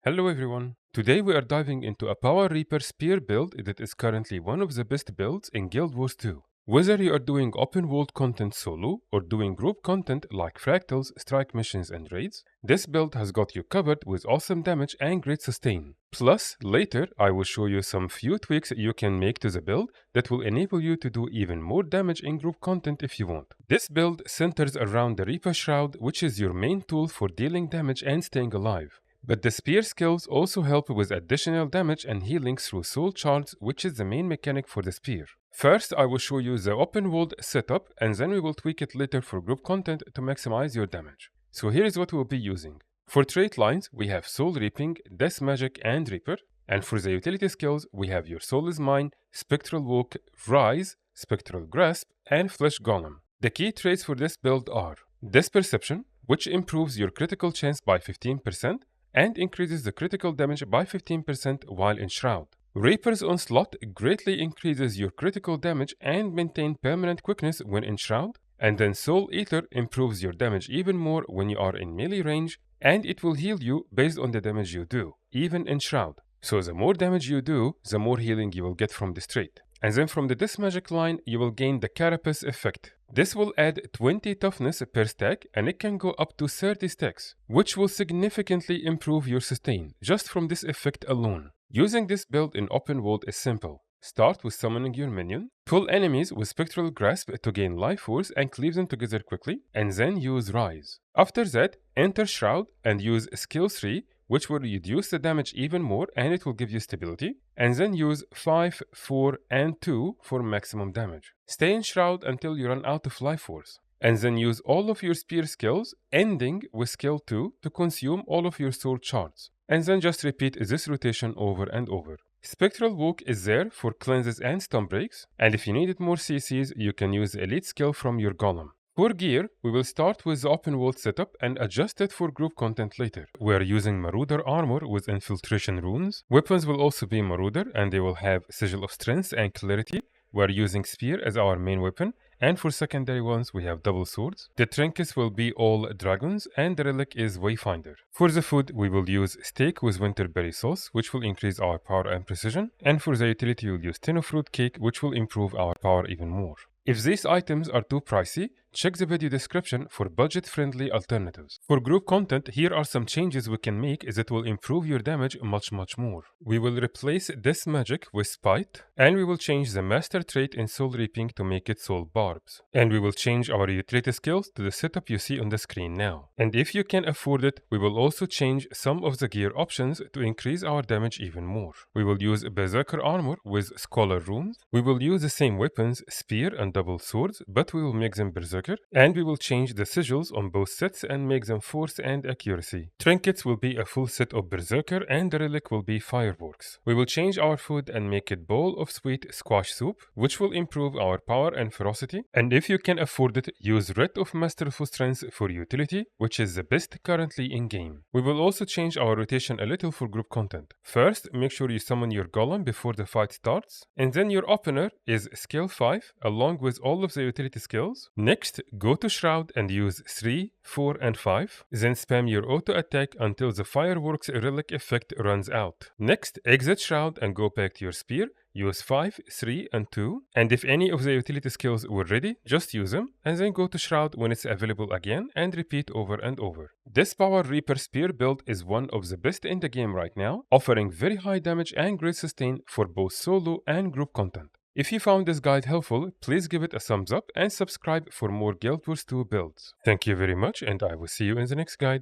Hello everyone. Today we are diving into a Power Reaper spear build that is currently one of the best builds in Guild Wars 2. Whether you are doing open world content solo or doing group content like Fractals, strike missions and raids, this build has got you covered with awesome damage and great sustain. Plus, later I will show you some few tweaks you can make to the build that will enable you to do even more damage in group content if you want. This build centers around the Reaper Shroud, which is your main tool for dealing damage and staying alive. But the spear skills also help with additional damage and healing through soul shards, which is the main mechanic for the spear. First, I will show you the open world setup, and then we will tweak it later for group content to maximize your damage. So here is what we'll be using. For trait lines, we have Soul Reaping, Death Magic, and Reaper. And for the utility skills, we have your Soul is Mine, Spectral Walk, Rise, Spectral Grasp, and Flesh Golem. The key traits for this build are Death Perception, which improves your critical chance by 15%, and increases the critical damage by 15% while in Shroud. Reaper's Onslaught greatly increases your critical damage and maintain permanent quickness when in Shroud. And then Soul Eater improves your damage even more when you are in melee range, and it will heal you based on the damage you do, even in Shroud. So the more damage you do, the more healing you will get from this trait. And then from the Death Magic line, you will gain the Carapace effect. This will add 20 toughness per stack, and it can go up to 30 stacks, which will significantly improve your sustain, just from this effect alone. Using this build in open world is simple. Start with summoning your minion, pull enemies with Spectral Grasp to gain life force and cleave them together quickly, and then use Rise. After that, enter Shroud and use Skill 3, which will reduce the damage even more and it will give you stability, and then use 5, 4, and 2 for maximum damage. Stay in Shroud until you run out of life force, and then use all of your spear skills, ending with skill 2 to consume all of your sword shards, and then just repeat this rotation over and over. Spectral Walk is there for cleanses and stun breaks, and if you needed more CCs, you can use the elite skill from your golem. For gear, we will start with the open world setup and adjust it for group content later. We are using Marauder armor with infiltration runes. Weapons will also be Marauder and they will have Sigil of Strength and Clarity. We are using Spear as our main weapon, and for secondary ones we have double swords. The trinkets will be all dragons and the relic is Wayfinder. For the food we will use steak with winterberry sauce, which will increase our power and precision, and for the utility we'll use Tenno fruit cake, which will improve our power even more. If these items are too pricey, check the video description for budget-friendly alternatives. For group content, here are some changes we can make that will improve your damage much more. We will replace Death Magic with Spite, and we will change the Master trait in Soul Reaping to make it Soul Barbs. And we will change our utility skills to the setup you see on the screen now. And if you can afford it, we will also change some of the gear options to increase our damage even more. We will use Berserker armor with Scholar runes. We will use the same weapons, Spear and double swords, but we will make them Berserker. And we will change the sigils on both sets and make them force and accuracy. Trinkets will be a full set of Berserker and the relic will be Fireworks. We will change our food and make it bowl of sweet squash soup, which will improve our power and ferocity. And if you can afford it, use Red of Masterful Strength for utility, which is the best currently in game. We will also change our rotation a little for group content. First, make sure you summon your golem before the fight starts, and then your opener is skill 5 along with all of the utility skills. Next, go to Shroud and use 3, 4, and 5. Then spam your auto attack until the Fireworks relic effect runs out. Next, exit Shroud and go back to your spear. Use 5, 3, and 2. And if any of the utility skills were ready, just use them. And then go to Shroud when it's available again and repeat over and over. This Power Reaper spear build is one of the best in the game right now, offering very high damage and great sustain for both solo and group content. If you found this guide helpful, please give it a thumbs up and subscribe for more Guild Wars 2 builds. Thank you very much and I will see you in the next guide.